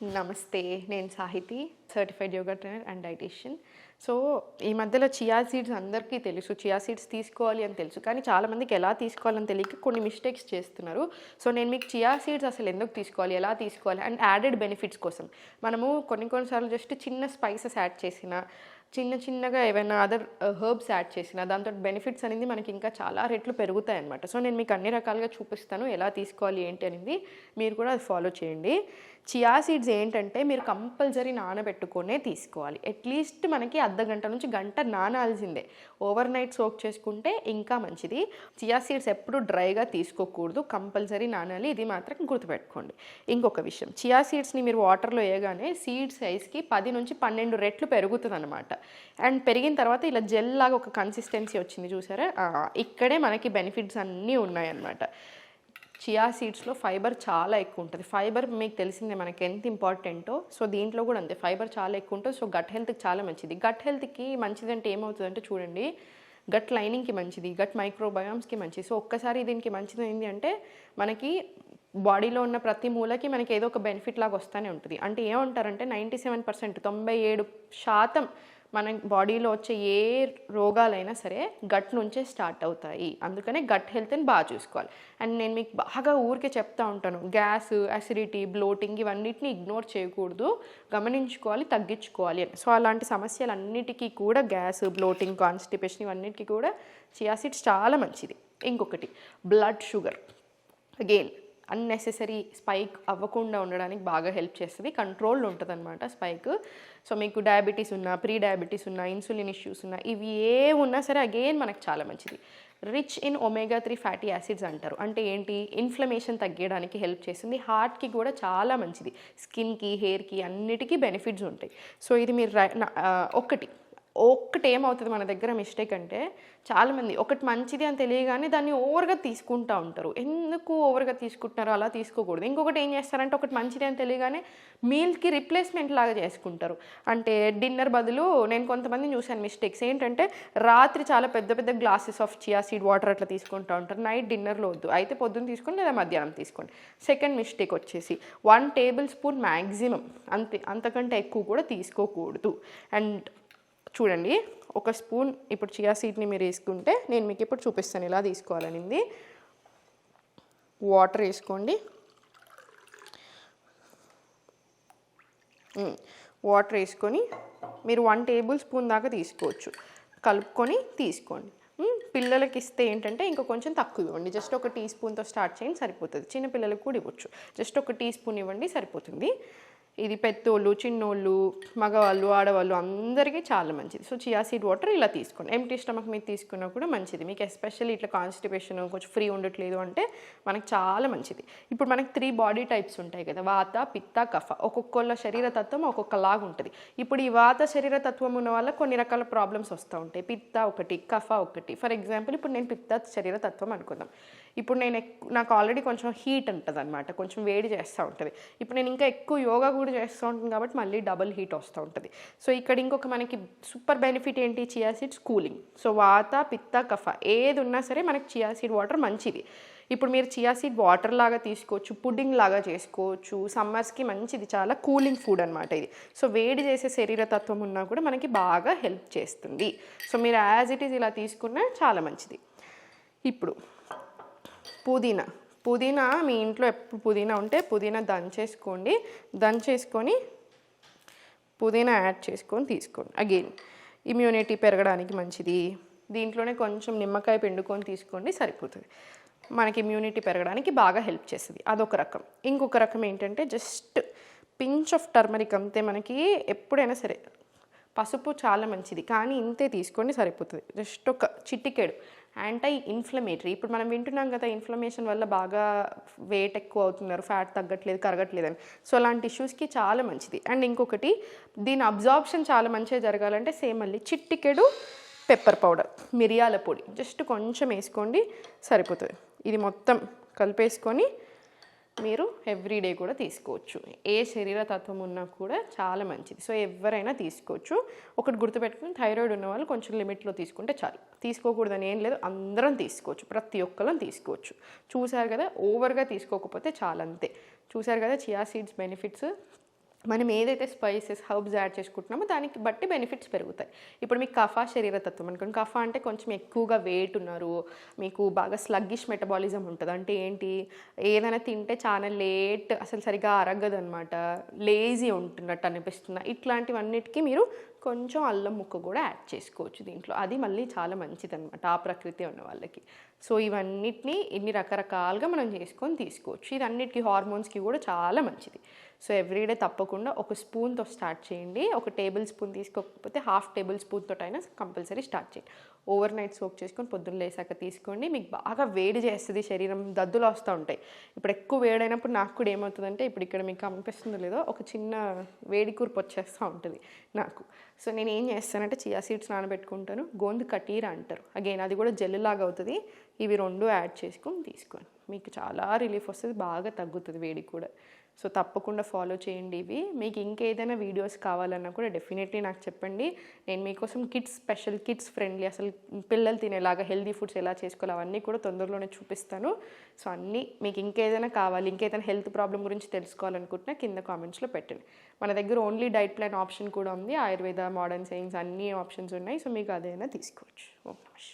నమస్తే. నేను Sahithi, certified yoga trainer and dietitian. So, ఈ మధ్యలో చియా సీడ్స్ అందరికీ తెలుసు. చియా సీడ్స్ తీసుకోవాలి అని తెలుసు. కానీ చాలామందికి ఎలా తీసుకోవాలని తెలియక కొన్ని మిస్టేక్స్ చేస్తున్నారు. సో, నేను మీకు చియా సీడ్స్ అసలు ఎందుకు తీసుకోవాలి, ఎలా తీసుకోవాలి అండ్ యాడెడ్ బెనిఫిట్స్ కోసం. మనము కొన్నిసార్లు జస్ట్ చిన్న స్పైసెస్ యాడ్ చేసిన, చిన్నగా ఏవైనా అదర్ హెర్బ్స్ యాడ్ చేసిన దాంతో బెనిఫిట్స్ అనేది మనకి ఇంకా చాలా రెట్లు పెరుగుతాయి అన్నమాట. సో, నేను మీకు అన్ని రకాలుగా చూపిస్తాను ఎలా తీసుకోవాలి ఏంటి అనేది. మీరు కూడా అది ఫాలో చేయండి. చియా సీడ్స్ ఏంటంటే మీరు కంపల్సరీ నానబెట్టుకొనే తీసుకోవాలి. అట్లీస్ట్ మనకి అర్ధగంట నుంచి గంట నానాల్సిందే. ఓవర్ నైట్ సోక్ చేసుకుంటే ఇంకా మంచిది. చియా సీడ్స్ ఎప్పుడు డ్రైగా తీసుకోకూడదు, కంపల్సరీ నానాలి. ఇది మాత్రం గుర్తుపెట్టుకోండి. ఇంకొక విషయం, చియా సీడ్స్ని మీరు వాటర్లో వేయగానే సీడ్ సైజ్కి 10 నుంచి 12 రెట్లు పెరుగుతుంది అనమాట. అండ్ పెరిగిన తర్వాత ఇలా జెల్ లాగా ఒక కన్సిస్టెన్సీ వచ్చింది చూసారా, ఇక్కడే మనకి బెనిఫిట్స్ అన్నీ ఉన్నాయన్నమాట. చియా సీడ్స్లో ఫైబర్ చాలా ఎక్కువ ఉంటుంది. ఫైబర్ మీకు తెలిసిందే మనకి ఎంత ఇంపార్టెంటో. సో దీంట్లో కూడా అంతే, ఫైబర్ చాలా ఎక్కువ ఉంటుంది. సో గట్ హెల్త్కి చాలా మంచిది. గట్ హెల్త్కి మంచిదంటే ఏమవుతుందంటే చూడండి, గట్ లైనింగ్కి మంచిది, గట్ మైక్రోబయామ్స్కి మంచిది. సో ఒక్కసారి దీనికి మంచిది ఏంటి అంటే మనకి బాడీలో ఉన్న ప్రతి మూలకి మనకి ఏదో ఒక బెనిఫిట్ లాగా వస్తూనే ఉంటుంది. అంటే ఏమంటారంటే 97%, 97% మన బాడీలో వచ్చే ఏ రోగాలైనా సరే గట్ నుంచే స్టార్ట్ అవుతాయి. అందుకనే గట్ హెల్త్ని బాగా చూసుకోవాలి. అండ్ నేను మీకు బాగా ఊరికే చెప్తా ఉంటాను, గ్యాస్, అసిడిటీ, బ్లోటింగ్ ఇవన్నిటిని ఇగ్నోర్ చేయకూడదు, గమనించుకోవాలి, తగ్గించుకోవాలి అని. సో అలాంటి సమస్యలన్నిటికీ కూడా గ్యాస్, బ్లోటింగ్, కాన్స్టిపేషన్ ఇవన్నిటికీ కూడా చియా సీడ్స్ చాలా మంచిది. ఇంకొకటి blood sugar, again unnecessary spike అవ్వకుండా ఉండడానికి బాగా హెల్ప్ చేస్తుంది. కంట్రోల్ ఉంటుంది అనమాట స్పైక్. సో మీకు డయాబెటీస్ ఉన్నా, ప్రీ డయాబెటీస్ ఉన్నా, ఇన్సులిన్ ఇష్యూస్ ఉన్నా, ఇవి ఏ ఉన్నా సరే అగైన్ మనకు చాలా మంచిది. Rich in omega-3 fatty acids అంటారు. అంటే ఏంటి, ఇన్ఫ్లమేషన్ తగ్గడానికి హెల్ప్ చేస్తుంది. హార్ట్కి కూడా చాలా మంచిది. స్కిన్కి, హెయిర్కి అన్నిటికీ బెనిఫిట్స్ ఉంటాయి. సో ఇది మీరు ఒక్కటి ఏమవుతుంది మన దగ్గర మిస్టేక్ అంటే, చాలామంది ఒకటి మంచిది అని తెలియగానే దాన్ని ఓవర్గా తీసుకుంటూ ఉంటారు. ఎందుకు ఓవర్గా తీసుకుంటున్నారో అలా తీసుకోకూడదు. ఇంకొకటి ఏం చేస్తారంటే, ఒకటి మంచిది అని తెలియగానే మీల్కి రిప్లేస్మెంట్ లాగా చేసుకుంటారు. అంటే డిన్నర్ బదులు, నేను కొంతమందిని చూశాను మిస్టేక్స్ ఏంటంటే, రాత్రి చాలా పెద్ద పెద్ద glasses of chia seed water అట్లా తీసుకుంటూ ఉంటారు. నైట్ డిన్నర్లో వద్దు, అయితే పొద్దున్న తీసుకోండి లేదా మధ్యాహ్నం తీసుకోండి. సెకండ్ మిస్టేక్ వచ్చేసి 1 టేబుల్ స్పూన్ మ్యాక్సిమం, అంతే, అంతకంటే ఎక్కువ కూడా తీసుకోకూడదు. అండ్ చూడండి, ఒక స్పూన్ ఇప్పుడు చియా సీడ్ని మీరు వేసుకుంటే, నేను మీకు ఇప్పుడు చూపిస్తాను ఎలా తీసుకోవాలనింది. వాటర్ వేసుకోండి. వాటర్ వేసుకొని మీరు 1 టేబుల్ స్పూన్ దాకా తీసుకోవచ్చు. కలుపుకొని తీసుకోండి. పిల్లలకి ఇస్తే ఏంటంటే ఇంకా కొంచెం తక్కువ ఇవ్వండి. జస్ట్ 1 టీ స్పూన్తో స్టార్ట్ చేయండి, సరిపోతుంది. చిన్నపిల్లలకు కూడా ఇవ్వచ్చు. జస్ట్ 1 టీ స్పూన్ ఇవ్వండి, సరిపోతుంది. ఇది పెద్దోళ్ళు, చిన్నోళ్ళు, మగవాళ్ళు, ఆడవాళ్ళు అందరికీ చాలా మంచిది. సో చియా సీడ్ వాటర్ ఇలా తీసుకోండి. ఎంప్టీ స్టమక్ మీద తీసుకున్నా కూడా మంచిది. మీకు ఎస్పెషల్లీ ఇట్లా కాన్స్టిపేషన్ కొంచెం ఫ్రీ ఉండట్లేదు అంటే మనకు చాలా మంచిది. ఇప్పుడు మనకి 3 బాడీ టైప్స్ ఉంటాయి కదా, వాత, పిత్త, కఫ. ఒక్కొక్కళ్ళ శరీర తత్వం ఒక్కొక్కలాగా ఉంటుంది. ఇప్పుడు ఈ వాత శరీర తత్వం ఉన్న వల్ల కొన్ని రకాల ప్రాబ్లమ్స్ వస్తూ ఉంటాయి. పిత్త ఒకటి, కఫ ఒకటి. ఫర్ ఎగ్జాంపుల్ ఇప్పుడు నేను పిత్త శరీర తత్వం అనుకుందాం. ఇప్పుడు నాకు ఆల్రెడీ కొంచెం హీట్ ఉంటుంది అనమాట, కొంచెం వేడి చేస్తూ ఉంటుంది. ఇప్పుడు నేను ఇంకా ఎక్కువ యోగా కూడా చేస్తూ ఉంటుంది కాబట్టి మళ్ళీ డబుల్ హీట్ వస్తూ ఉంటుంది. సో ఇక్కడ ఇంకొక మనకి సూపర్ బెనిఫిట్ ఏంటి, చియా సీడ్స్ కూలింగ్. సో వాత, పిత్త, కఫ ఏది ఉన్నా సరే మనకి చియా సీడ్ వాటర్ మంచిది. ఇప్పుడు మీరు చియా సీడ్ వాటర్ లాగా తీసుకోవచ్చు, పుడ్డింగ్ లాగా చేసుకోవచ్చు. సమ్మర్స్కి మంచిది, చాలా కూలింగ్ ఫుడ్ అనమాట ఇది. సో వేడి చేసే శరీర తత్వం ఉన్నా కూడా మనకి బాగా హెల్ప్ చేస్తుంది. సో మీరు యాజ్ ఇట్ ఈజ్ ఇలా తీసుకున్నా చాలా మంచిది. ఇప్పుడు పుదీనా మీ ఇంట్లో ఎప్పుడు పుదీనా ఉంటే పుదీనా దంచేసుకొని పుదీనా యాడ్ చేసుకొని తీసుకోండి. అగైన్ ఇమ్యూనిటీ పెరగడానికి మంచిది. దీంట్లోనే కొంచెం నిమ్మకాయ పిండుకొని తీసుకోండి, సరిపోతుంది. మనకి ఇమ్యూనిటీ పెరగడానికి బాగా హెల్ప్ చేస్తుంది. అదొక రకం. ఇంకొక రకం ఏంటంటే జస్ట్ పించ్ ఆఫ్ టర్మరిక్, అంతే. మనకి ఎప్పుడైనా సరే పసుపు చాలా మంచిది, కానీ ఇంతే తీసుకోండి, సరిపోతుంది. జస్ట్ ఒక చిటికెడు యాంటీ ఇన్ఫ్లమేటరీ. ఇప్పుడు మనం వింటున్నాం కదా, ఇన్ఫ్లమేషన్ వల్ల బాగా వెయిట్ ఎక్కువ అవుతున్నారు, ఫ్యాట్ తగ్గట్లేదు, కరగట్లేదని. సో అలాంటి ఇష్యూస్కి చాలా మంచిది. అండ్ ఇంకొకటి, దీని అబ్జార్ప్షన్ చాలా మంచిగా జరగాలంటే సేమ్ మళ్ళీ చిటికెడు పెప్పర్ పౌడర్, మిరియాల పొడి జస్ట్ కొంచెం వేసుకోండి, సరిపోతుంది. ఇది మొత్తం కలిపేసుకొని మీరు ఎవ్రీడే కూడా తీసుకోవచ్చు. ఏ శరీర తత్వం ఉన్నా కూడా చాలా మంచిది. సో ఎవరైనా తీసుకోవచ్చు. ఒకటి గుర్తుపెట్టుకుని, థైరాయిడ్ ఉన్న వాళ్ళు కొంచెం లిమిట్లో తీసుకుంటే చాలు. తీసుకోకూడదని ఏం లేదు, అందరం తీసుకోవచ్చు, ప్రతి ఒక్కరం తీసుకోవచ్చు. చూసారు కదా, ఓవర్గా తీసుకోకపోతే చాలా, అంతే. చూసారు కదా చియా సీడ్స్ బెనిఫిట్స్. మనం ఏదైతే స్పైసెస్ హర్బ్స్ యాడ్ చేసుకుంటున్నామో దానికి బట్టి బెనిఫిట్స్ పెరుగుతాయి. ఇప్పుడు మీకు కఫ శరీరతత్వం అనుకోండి, కఫ అంటే కొంచెం ఎక్కువగా వెయిట్ ఉన్నారు, మీకు బాగా స్లగ్గిష్ మెటబాలిజం ఉంటుంది. అంటే ఏంటి, ఏదైనా తింటే చాలా లేట్, అసలు సరిగా అరగదనమాట, లేజీ ఉంటున్నట్టు అనిపిస్తున్నా, ఇట్లాంటివన్నిటికీ మీరు కొంచెం అల్లం ముక్క కూడా యాడ్ చేసుకోవచ్చు దీంట్లో. అది మళ్ళీ చాలా మంచిదన్నమాట ఆ ప్రకృతి ఉన్న వాళ్ళకి. సో ఇవన్నిటిని ఇన్ని రకరకాలుగా మనం చేసుకొని తీసుకోవచ్చు. ఇది అన్నిటికీ హార్మోన్స్కి కూడా చాలా మంచిది. సో ఎవ్రీడే తప్పకుండా ఒక స్పూన్తో స్టార్ట్ చేయండి. ఒక టేబుల్ స్పూన్ తీసుకోకపోతే హాఫ్ టేబుల్ స్పూన్తో అయినా కంపల్సరీ స్టార్ట్ చేయండి. ఓవర్ నైట్ సోక్ చేసుకొని పొద్దున్న లేసాక తీసుకోండి. మీకు బాగా వేడి చేస్తుంది, శరీరం దద్దులు వస్తూ ఉంటాయి. ఇప్పుడు ఎక్కువ వేడైనప్పుడు నాకు కూడా ఏమవుతుందంటే, ఇప్పుడు ఇక్కడ మీకు కనిపిస్తుందో లేదో ఒక చిన్న వేడి కూర్పు వచ్చేస్తూ ఉంటుంది నాకు. సో నేను ఏం చేస్తానంటే చియా సీడ్స్ నానబెట్టుకుంటాను, గోందు కటీరా అంటారు, అగైన్ అది కూడా జెల్ లాగా అవుతుంది. ఇవి 2 యాడ్ చేసుకొని తీసుకోండి, మీకు చాలా రిలీఫ్ వస్తుంది, బాగా తగ్గుతుంది వేడి కూడా. సో తప్పకుండా ఫాలో చేయండి ఇవి. మీకు ఇంకేదైనా వీడియోస్ కావాలన్నా కూడా డెఫినెట్లీ నాకు చెప్పండి. నేను మీకోసం కిడ్స్ స్పెషల్, కిడ్స్ ఫ్రెండ్లీ, అసలు పిల్లలు తినేలాగా హెల్దీ ఫుడ్స్ ఎలా చేసుకోవాలి అవన్నీ కూడా తొందరలోనే చూపిస్తాను. సో అన్నీ మీకు ఇంకేదైనా కావాలి, ఇంకేదైనా హెల్త్ ప్రాబ్లం గురించి తెలుసుకోవాలనుకుంటున్నా కింద కామెంట్స్లో పెట్టండి. మన దగ్గర ఓన్లీ డైట్ ప్లాన్ ఆప్షన్ కూడా ఉంది, ఆయుర్వేద, మోడర్న్ సైన్స్ అన్ని ఆప్షన్స్ ఉన్నాయి. సో మీకు అదైనా తీసుకోవచ్చు. ఓం నమః శివాయ.